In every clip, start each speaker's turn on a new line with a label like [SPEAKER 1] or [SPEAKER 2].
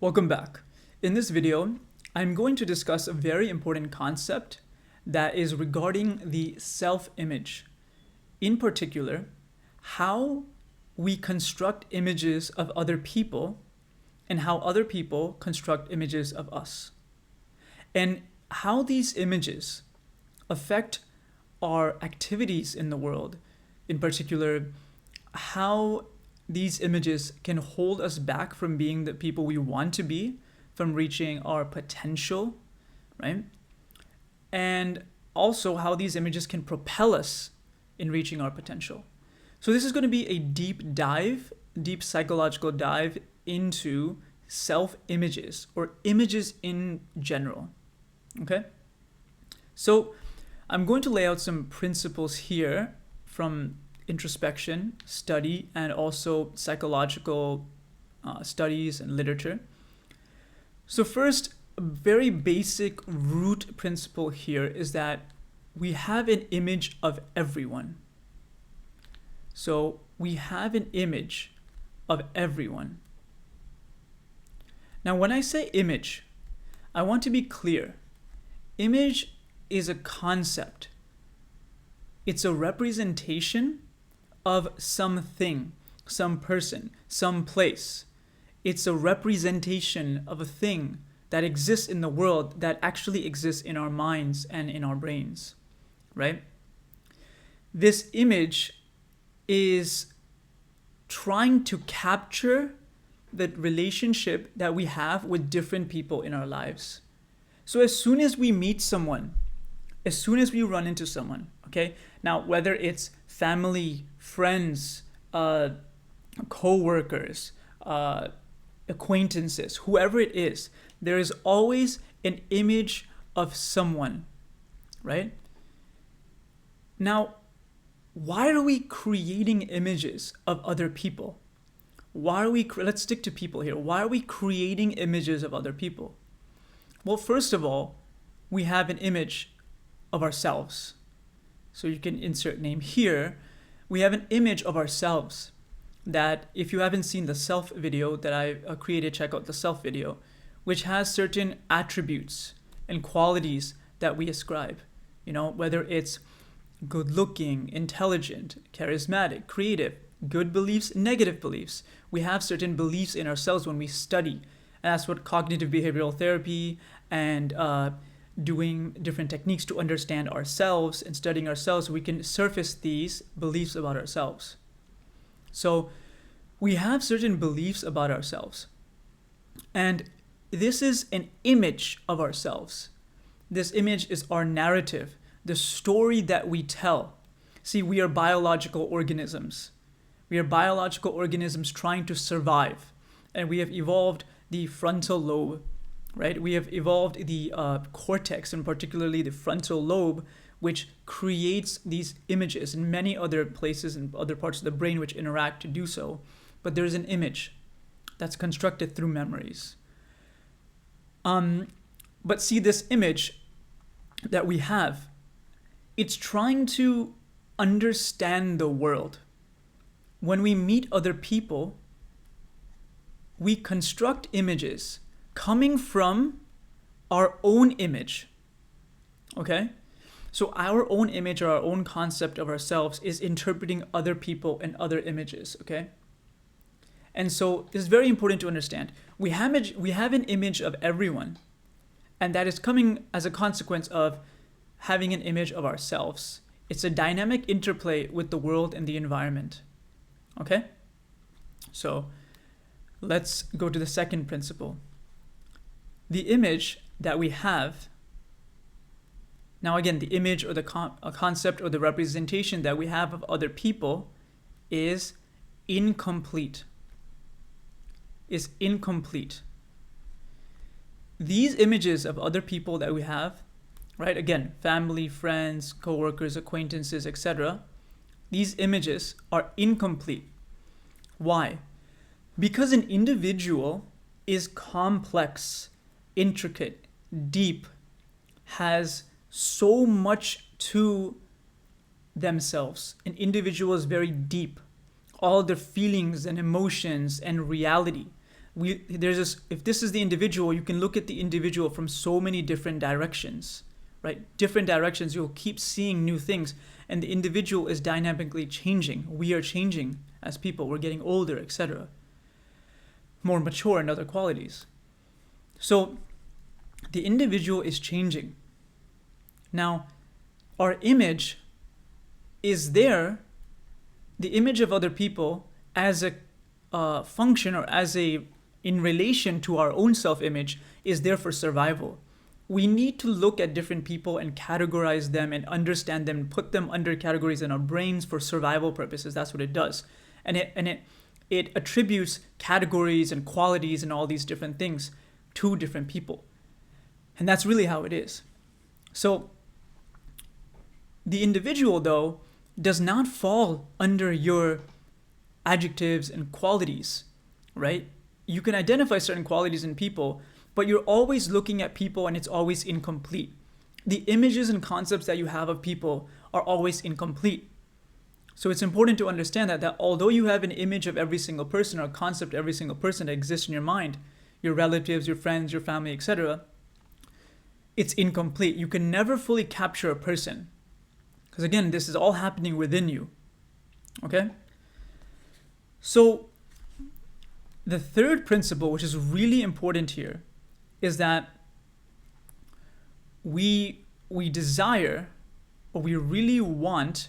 [SPEAKER 1] Welcome back. In this video, I'm going to discuss a very important concept that is regarding the self-image. In particular, how we construct images of other people and how other people construct images of us. And how these images affect our activities in the world. In particular, how these images can hold us back from being the people we want to be, from reaching our potential, right? And also how these images can propel us in reaching our potential. So this is going to be a deep dive, deep psychological dive into self-images or images in general, okay? So I'm going to lay out some principles here from introspection, study, and also psychological studies and literature. So first, a very basic root principle here is that we have an image of everyone. So we have an image of everyone. Now, when I say image, I want to be clear. Image is a concept. It's a representation of something, some person, some place. It's a representation of a thing that exists in the world that actually exists in our minds and in our brains, right? This image is trying to capture the relationship that we have with different people in our lives. So as soon as we meet someone, as soon as we run into someone, okay? Now, whether it's family, friends, co-workers, acquaintances, whoever it is, there is always an image of someone, right? Now, why are we creating images of other people? Let's stick to people here. Why are we creating images of other people? Well, first of all, we have an image of ourselves. So you can insert name here. We have an image of ourselves that, if you haven't seen the self video that I created, check out the self video, which has certain attributes and qualities that we ascribe. You know, whether it's good looking, intelligent, charismatic, creative, good beliefs, negative beliefs. We have certain beliefs in ourselves when we study. And that's what cognitive behavioral therapy and doing different techniques to understand ourselves and studying ourselves, we can surface these beliefs about ourselves. So we have certain beliefs about ourselves. And this is an image of ourselves. This image is our narrative, the story that we tell. See, we are biological organisms. We are biological organisms trying to survive. And we have evolved the frontal lobe, right? We have evolved the cortex, and particularly the frontal lobe, which creates these images, and many other places and other parts of the brain which interact to do so. But there's an image that's constructed through memories. But see, this image that we have, it's trying to understand the world. When we meet other people, we construct images coming from our own image, okay? So our own image or our own concept of ourselves is interpreting other people and other images, okay? And so it's very important to understand. We have an image of everyone, and that is coming as a consequence of having an image of ourselves. It's a dynamic interplay with the world and the environment, okay? So let's go to the second principle. The image that we have, now again, the image or the concept or the representation that we have of other people is incomplete. Is incomplete. These images of other people that we have, right? Again, family, friends, co-workers, acquaintances, etc. These images are incomplete. Why? Because an individual is complex, intricate, deep, has so much to themselves. An individual is very deep. All their feelings and emotions and reality, there's this, if this is the individual, you can look at the individual from so many different directions, right? Different directions, you'll keep seeing new things, and the individual is dynamically changing. We are changing as people, we're getting older, etc., more mature in other qualities. So the individual is changing. Now, our image is there, the image of other people, as a function, or as a, in relation to our own self-image, is there for survival. We need to look at different people and categorize them and understand them, put them under categories in our brains for survival purposes. That's what it does. And it attributes categories and qualities and all these different things to different people. And that's really how it is. So the individual, though, does not fall under your adjectives and qualities, right? You can identify certain qualities in people, but you're always looking at people and it's always incomplete. The images and concepts that you have of people are always incomplete. So it's important to understand that although you have an image of every single person, or a concept of every single person that exists in your mind, your relatives, your friends, your family, etc., it's incomplete. You can never fully capture a person. Because again, this is all happening within you. Okay? So the third principle, which is really important here, is that we desire, or we really want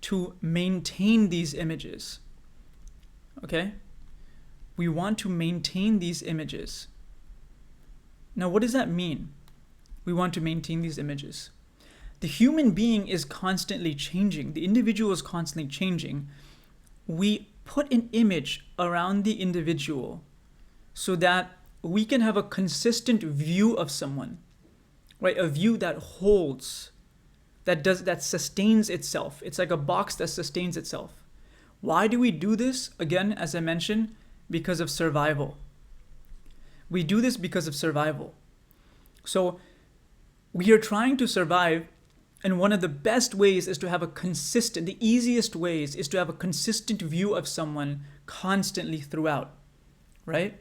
[SPEAKER 1] to maintain these images. Okay? We want to maintain these images. Now, what does that mean? We want to maintain these images. The human being is constantly changing. The individual is constantly changing. We put an image around the individual so that we can have a consistent view of someone, right? A view that holds, that sustains itself. It's like a box that sustains itself. Why do we do this? Again, as I mentioned, because of survival. We do this because of survival. So we are trying to survive, and one of the best ways is to have the easiest ways is to have a consistent view of someone constantly throughout, right?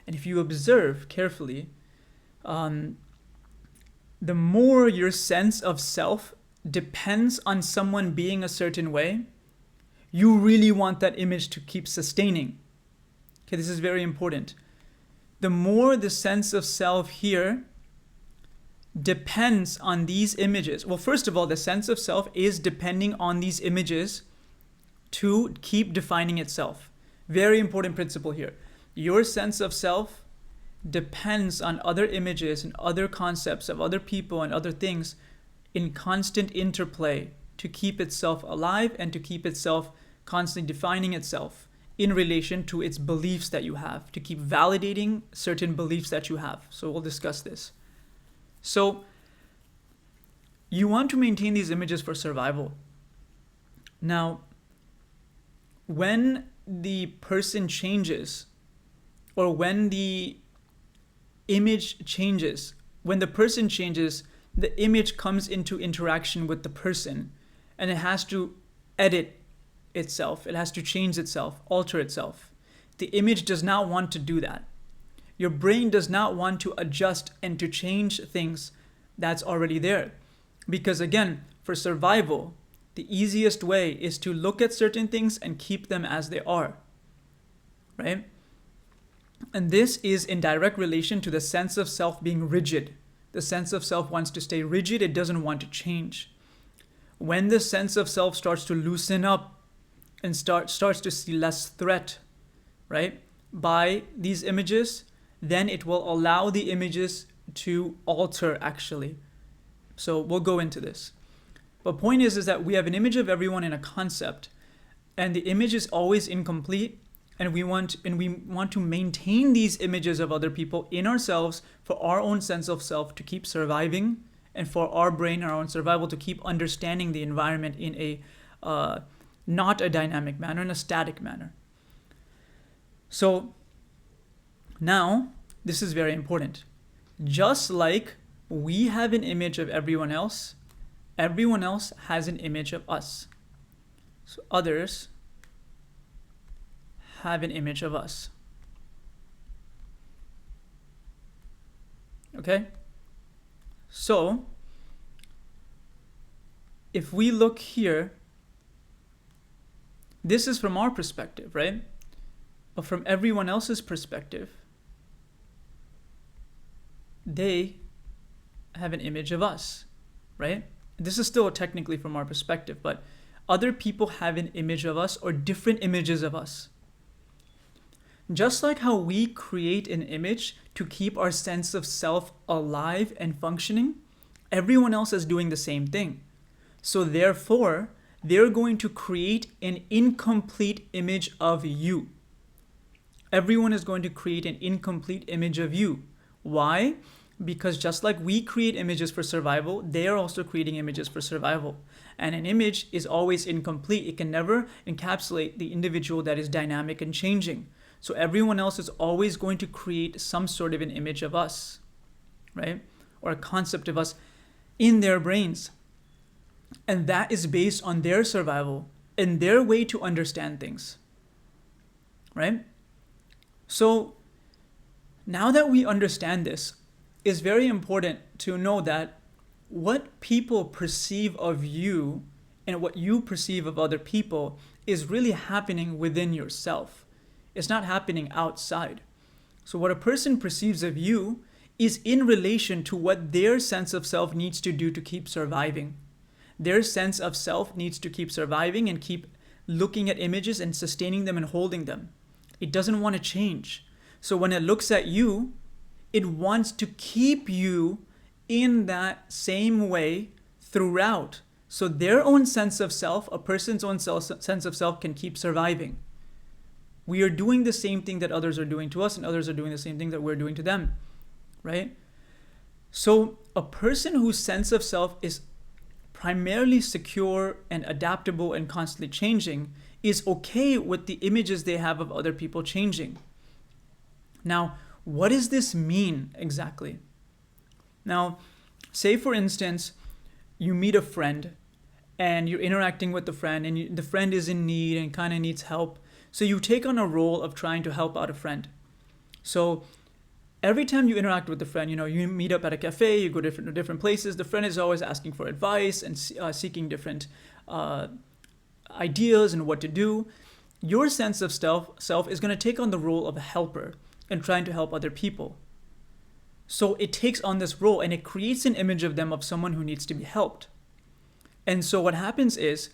[SPEAKER 1] And if you observe carefully, the more your sense of self depends on someone being a certain way, you really want that image to keep sustaining. Okay, this is very important. The more the sense of self here depends on these images. Well, first of all, the sense of self is depending on these images to keep defining itself. Very important principle here. Your sense of self depends on other images and other concepts of other people and other things in constant interplay to keep itself alive and to keep itself constantly defining itself in relation to its beliefs that you have, to keep validating certain beliefs that you have. So we'll discuss this. So you want to maintain these images for survival. Now, when the person changes, or when the image changes, when the person changes, the image comes into interaction with the person, and it has to edit itself. It has to change itself, alter itself. The image does not want to do that. Your brain does not want to adjust and to change things that's already there. Because again, for survival, the easiest way is to look at certain things and keep them as they are, right? And this is in direct relation to the sense of self being rigid. The sense of self wants to stay rigid. It doesn't want to change. When the sense of self starts to loosen up and starts to see less threat, right, by these images, then it will allow the images to alter actually. So we'll go into this. But point is that we have an image of everyone in a concept, and the image is always incomplete, and we want to maintain these images of other people in ourselves for our own sense of self to keep surviving, and for our brain, our own survival, to keep understanding the environment in a not a dynamic manner, in a static manner. So now, this is very important. Just like we have an image of everyone else has an image of us. So others have an image of us. Okay? So, if we look here, this is from our perspective, right? But from everyone else's perspective, they have an image of us, right? This is still technically from our perspective, but other people have an image of us or different images of us. Just like how we create an image to keep our sense of self alive and functioning, everyone else is doing the same thing. So therefore, they're going to create an incomplete image of you. Everyone is going to create an incomplete image of you. Why? Because just like we create images for survival, they are also creating images for survival. And an image is always incomplete. It can never encapsulate the individual that is dynamic and changing. So everyone else is always going to create some sort of an image of us, right? Or a concept of us in their brains. And that is based on their survival and their way to understand things, right? So now that we understand this, it's very important to know that what people perceive of you and what you perceive of other people is really happening within yourself. It's not happening outside. So what a person perceives of you is in relation to what their sense of self needs to do to keep surviving. Their sense of self needs to keep surviving and keep looking at images and sustaining them and holding them. It doesn't want to change. So when it looks at you, it wants to keep you in that same way throughout. So their own sense of self, a person's own sense of self, can keep surviving. We are doing the same thing that others are doing to us, and others are doing the same thing that we're doing to them, right? So a person whose sense of self is primarily secure and adaptable and constantly changing is okay with the images they have of other people changing. Now, what does this mean exactly? Now, say for instance, you meet a friend and you're interacting with the friend and the friend is in need and kind of needs help. So you take on a role of trying to help out a friend. So every time you interact with the friend, you meet up at a cafe, you go to different places, the friend is always asking for advice and seeking different ideas and what to do. Your sense of self is going to take on the role of a helper and trying to help other people. So it takes on this role and it creates an image of them of someone who needs to be helped. And so what happens is,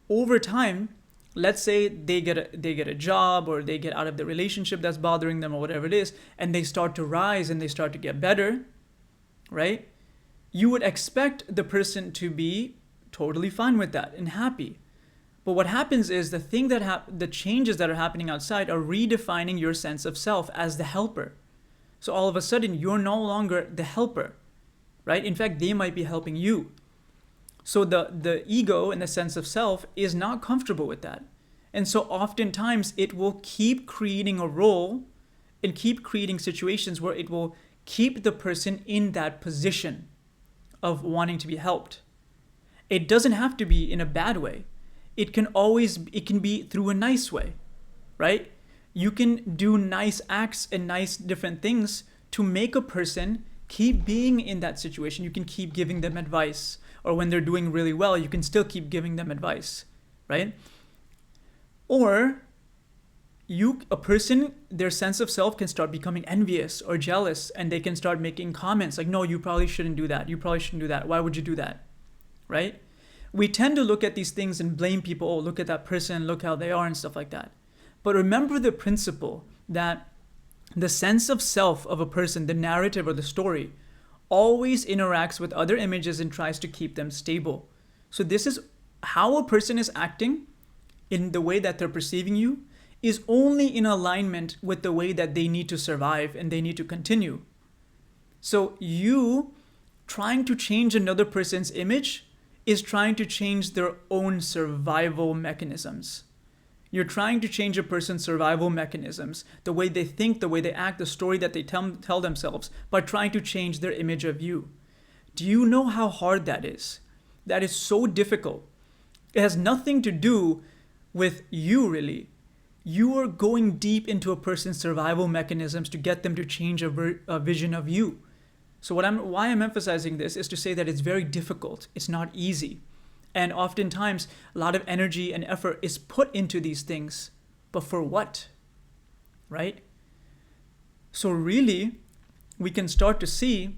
[SPEAKER 1] over time, let's say they get a job or they get out of the relationship that's bothering them or whatever it is, and they start to rise and they start to get better, right? You would expect the person to be totally fine with that and happy. But what happens is the changes that are happening outside are redefining your sense of self as the helper. So all of a sudden, you're no longer the helper, right? In fact, they might be helping you. So the ego and the sense of self is not comfortable with that. And so oftentimes it will keep creating a role and keep creating situations where it will keep the person in that position of wanting to be helped. It doesn't have to be in a bad way. It can be through a nice way, right? You can do nice acts and nice different things to make a person keep being in that situation. You can keep giving them advice, or when they're doing really well, you can still keep giving them advice, right? Or a person, their sense of self can start becoming envious or jealous, and they can start making comments like, no, you probably shouldn't do that. You probably shouldn't do that. Why would you do that? Right? We tend to look at these things and blame people. Oh, look at that person, look how they are and stuff like that. But remember the principle that the sense of self of a person, the narrative or the story, always interacts with other images and tries to keep them stable. So this is how a person is acting in the way that they're perceiving you is only in alignment with the way that they need to survive and they need to continue. So you trying to change another person's image is trying to change their own survival mechanisms. You're trying to change a person's survival mechanisms, the way they think, the way they act, the story that they tell themselves, by trying to change their image of you. Do you know how hard that is? That is so difficult. It has nothing to do with you, really. you are going deep into a person's survival mechanisms to get them to change a vision of you. So why I'm emphasizing this is to say that it's very difficult. It's not easy. And oftentimes, a lot of energy and effort is put into these things. But for what? Right? So really, we can start to see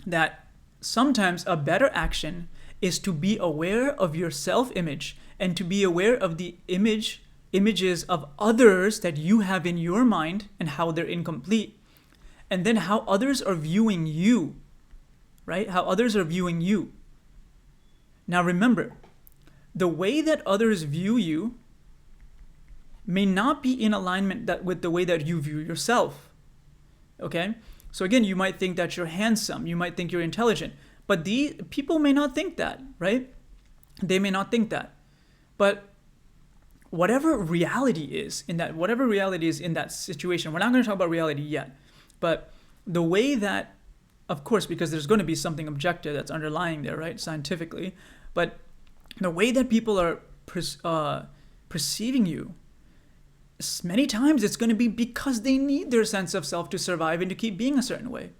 [SPEAKER 1] that sometimes a better action is to be aware of your self-image and to be aware of the images of others that you have in your mind and how they're incomplete. And then how others are viewing you, right? How others are viewing you. Now remember, the way that others view you may not be in alignment with the way that you view yourself. Okay? So again, you might think that you're handsome, you might think you're intelligent, but the people may not think that, right? They may not think that. But whatever reality is in that situation, we're not going to talk about reality yet, but the way that, of course, because there's going to be something objective that's underlying there, right, scientifically, but the way that people are perceiving you, many times it's going to be because they need their sense of self to survive and to keep being a certain way.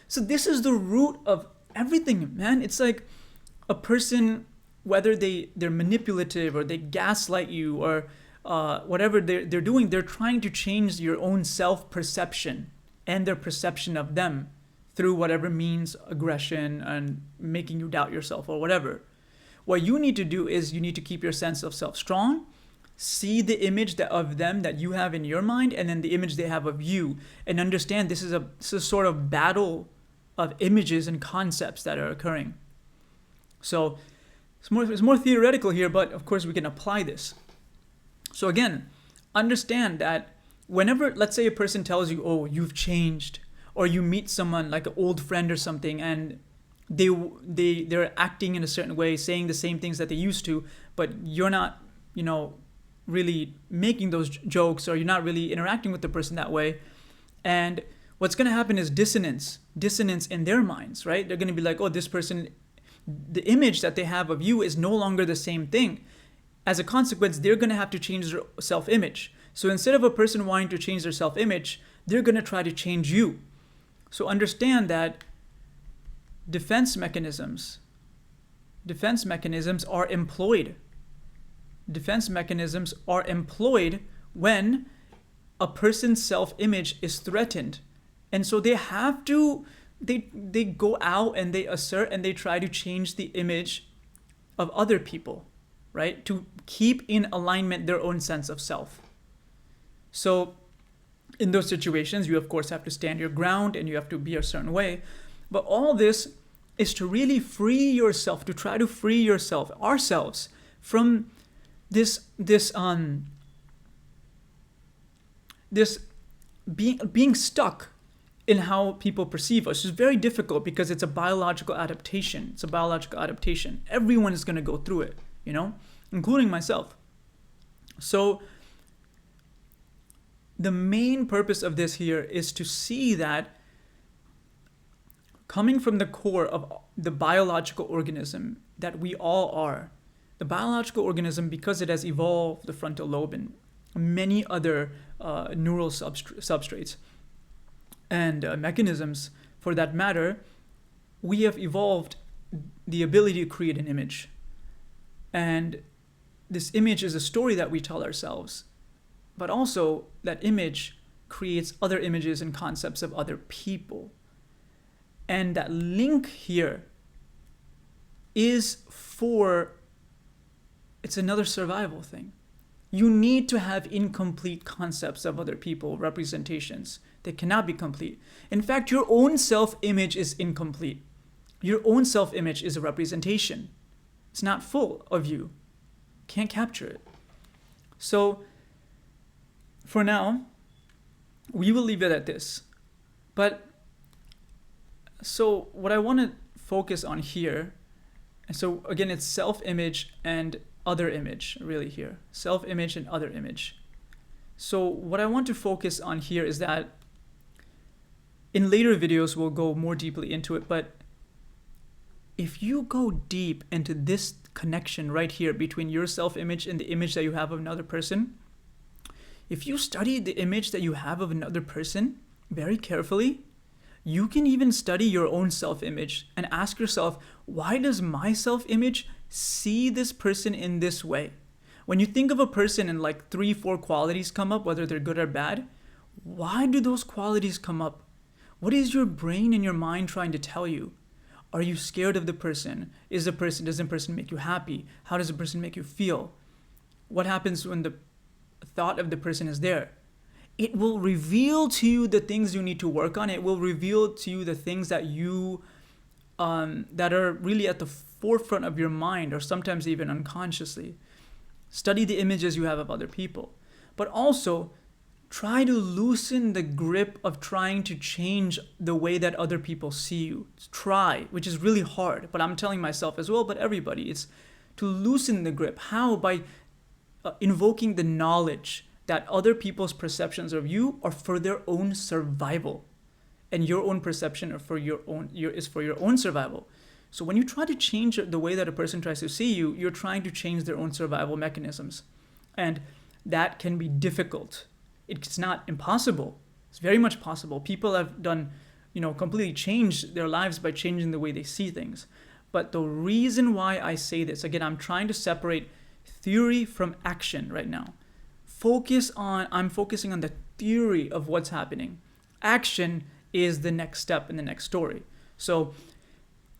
[SPEAKER 1] So this is the root of everything, man. It's like a person, whether they're manipulative or they gaslight you or whatever they're doing, they're trying to change your own self-perception and their perception of them through whatever means, aggression and making you doubt yourself or whatever. What you need to do is you need to keep your sense of self strong, see the image of them that you have in your mind and then the image they have of you, and understand this is a sort of battle of images and concepts that are occurring. So it's more theoretical here, but of course we can apply this. So again, understand that whenever, let's say a person tells you, oh, you've changed, or you meet someone like an old friend or something and they're acting in a certain way, saying the same things that they used to, but you're not, really making those jokes, or you're not really interacting with the person that way. And what's going to happen is dissonance in their minds, right? They're going to be like, oh, this person, the image that they have of you is no longer the same thing. As a consequence, they're going to have to change their self-image. So instead of a person wanting to change their self-image, they're going to try to change you. So understand that defense mechanisms are employed. Defense mechanisms are employed when a person's self-image is threatened. And so they have to, they go out and they assert and they try to change the image of other people, right? To keep in alignment their own sense of self. So in those situations, you of course have to stand your ground and you have to be a certain way. But all this is to really free yourself, to try to free yourself, ourselves, from this being stuck in how people perceive us. It's very difficult because it's a biological adaptation. Everyone is going to go through it, including myself. So the main purpose of this here is to see that coming from the core of the biological organism that we all are, the biological organism, because it has evolved the frontal lobe and many other neural substrates and mechanisms for that matter, we have evolved the ability to create an image. And this image is a story that we tell ourselves, but also that image creates other images and concepts of other people. And that link here is it's another survival thing. You need to have incomplete concepts of other people, representations. They cannot be complete. In fact, your own self-image is incomplete. Your own self-image is a representation. It's not full of you. Can't capture it. So for now, we will leave it at this. But so what I want to focus on here, and so again, it's self-image and other image really here. Self-image and other image. So what I want to focus on here is that in later videos, we'll go more deeply into it, but if you go deep into this connection right here between your self-image and the image that you have of another person, If you study the image that you have of another person very carefully, you can even study your own self-image and ask yourself, why does my self-image see this person in this way? When you think of a person and like 3-4 qualities come up, whether they're good or bad, why do those qualities come up? What is your brain and your mind trying to tell you? Are you scared of the person? Does the person make you happy? How does the person make you feel? What happens when the thought of the person is there? It will reveal to you the things you need to work on. It will reveal to you the things that you that are really at the forefront of your mind, or sometimes even unconsciously. Study the images you have of other people, but also try to loosen the grip of trying to change the way that other people see you. Try, which is really hard, but I'm telling myself as well, but everybody, it's to loosen the grip. How? By invoking the knowledge that other people's perceptions of you are for their own survival, and your own perception is for your own survival. So when you try to change the way that a person tries to see you, you're trying to change their own survival mechanisms. And that can be difficult. It's not impossible. It's very much possible. People have done, completely changed their lives by changing the way they see things. But the reason why I say this, again, I'm trying to separate theory from action right now. I'm focusing on the theory of what's happening. Action is the next step in the next story. So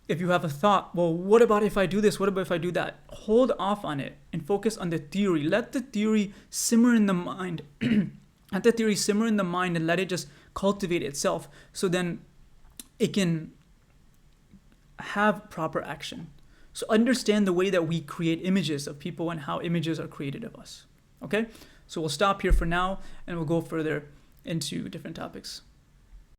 [SPEAKER 1] if you have a thought, well, what about if I do this? What about if I do that? Hold off on it and focus on the theory. Let the theory simmer in the mind. Let the theory simmer in the mind and let it just cultivate itself, so then it can have proper action. So understand the way that we create images of people and how images are created of us. Okay? So we'll stop here for now and we'll go further into different topics.